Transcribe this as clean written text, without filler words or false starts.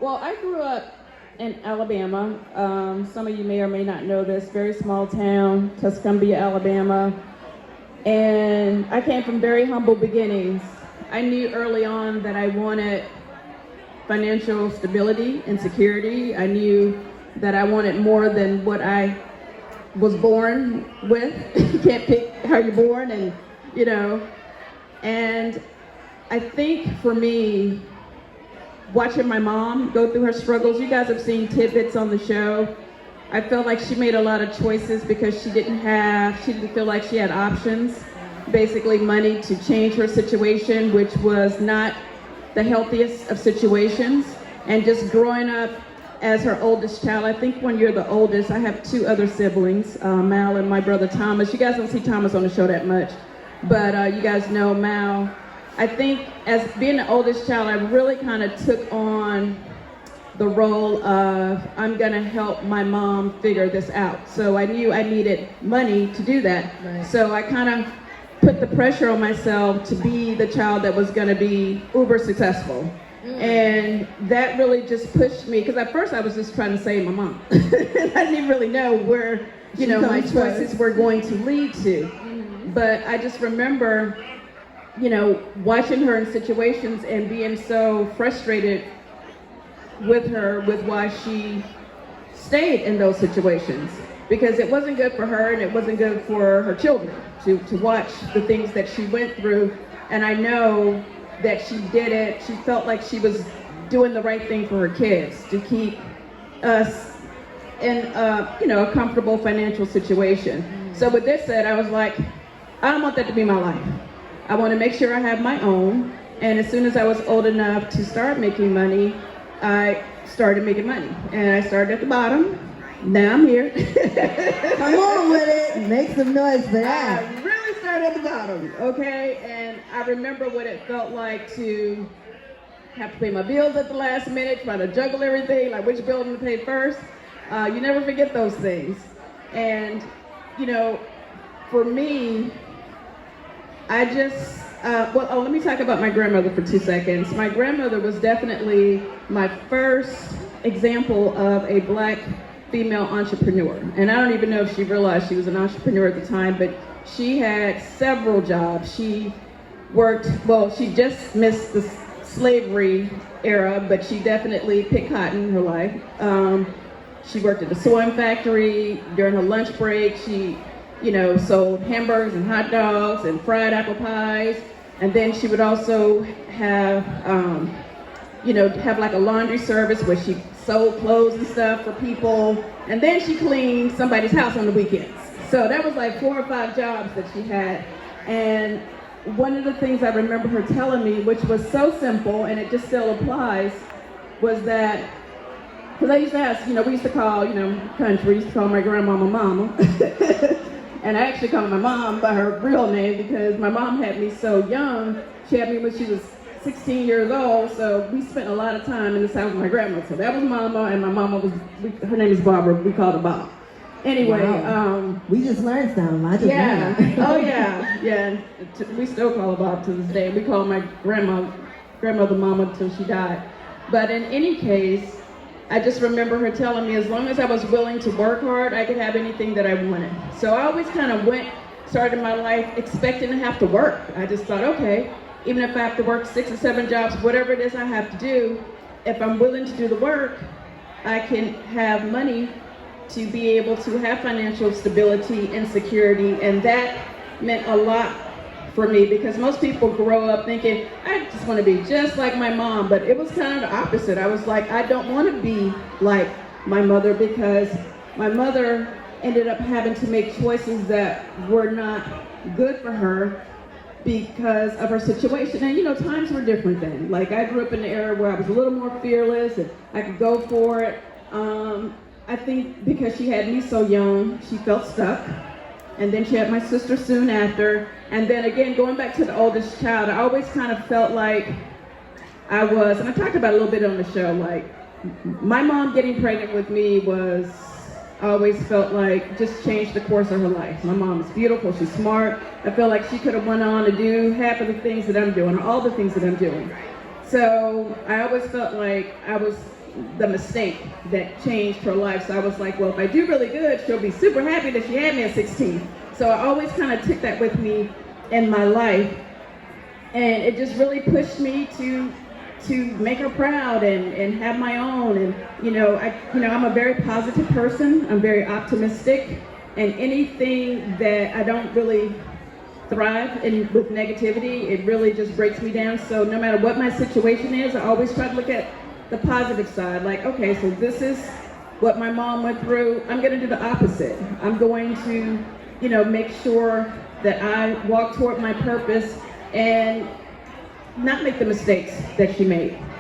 Well, I grew up in Alabama. Some of you may or may not know this. Very small town, Tuscumbia, Alabama. And I came from very humble beginnings. I knew early on that I wanted financial stability and security. I knew that I wanted more than what I was born with. You can't pick how you're born, and you know. And I think for me, watching my mom go through her struggles, you guys have seen tidbits on the show. I felt like she made a lot of choices because she didn't feel like she had options, basically money to change her situation, which was not the healthiest of situations. And just growing up as her oldest child, I think when you're the oldest, I have two other siblings, Mal and my brother Thomas. You guys don't see Thomas on the show that much, but you guys know Mal. I think as being the oldest child, I really kind of took on the role of, I'm gonna help my mom figure this out. So I knew I needed money to do that. Right. So I kind of put the pressure on myself to be the child that was gonna be uber successful. And that really just pushed me, because at first I was just trying to save my mom. I didn't really know where, my choices were going to lead to. But I just remember, watching her in situations and being so frustrated with her with why she stayed in those situations, because it wasn't good for her and it wasn't good for her children to watch the things that she went through. And I know that she did it, she felt like she was doing the right thing for her kids, to keep us in a comfortable financial situation. So with this said, I was like, I don't want that to be my life. I want to make sure I have my own. And as soon as I was old enough to start making money, I started making money. And I started at the bottom. Now I'm here. Come on with it. Make some noise for that. I really started at the bottom, okay? And I remember what it felt like to have to pay my bills at the last minute, trying to juggle everything, like which bill to pay first. You never forget those things. And, for me, I just, let me talk about my grandmother for 2 seconds. My grandmother was definitely my first example of a Black female entrepreneur. And I don't even know if she realized she was an entrepreneur at the time, but she had several jobs. She she just missed the slavery era, but she definitely picked cotton in her life. She worked at a sewing factory. During her lunch break, she sold hamburgers and hot dogs and fried apple pies. And then she would also have, have like a laundry service where she sold clothes and stuff for people. And then she cleaned somebody's house on the weekends. So that was like 4 or 5 jobs that she had. And one of the things I remember her telling me, which was so simple, and it just still applies, was that, because I used to ask, we used to call, country, we used to call my grandmama mama. And I actually called my mom by her real name because my mom had me so young. She had me when she was 16 years old, so we spent a lot of time in this house with my grandma. So that was Mama, and my mama her name is Barbara. We called her Bob. Anyway, wow. We just learned something. I just learned. Oh yeah. We still call her Bob to this day. We call my grandmother Mama till she died. But in any case, I just remember her telling me as long as I was willing to work hard, I could have anything that I wanted. So I always kind of started my life expecting to have to work. I just thought, okay, even if I have to work 6 or 7 jobs, whatever it is I have to do, if I'm willing to do the work, I can have money to be able to have financial stability and security. And that meant a lot for me, because most people grow up thinking, I just want to be just like my mom, but it was kind of the opposite. I was like, I don't want to be like my mother, because my mother ended up having to make choices that were not good for her because of her situation. And times were different then. Like, I grew up in the era where I was a little more fearless and I could go for it. I think because she had me so young, she felt stuck. And then she had my sister soon after. And then again, going back to the oldest child, I always kind of felt like I was, and I talked about it a little bit on the show, like my mom getting pregnant with me I always felt like just changed the course of her life. My mom is beautiful, she's smart. I felt like she could have went on to do half of the things that I'm doing, or all the things that I'm doing. So I always felt like I was, the mistake that changed her life. So I was like, well, if I do really good, she'll be super happy that she had me at 16. So I always kind of took that with me in my life. And it just really pushed me to make her proud and have my own. And I'm a very positive person. I'm very optimistic, and anything that I don't really thrive in with negativity, it really just breaks me down. So no matter what my situation is, I always try to look at the positive side. Like, okay, so this is what my mom went through. I'm going to do the opposite. I'm going to, make sure that I walk toward my purpose and not make the mistakes that she made.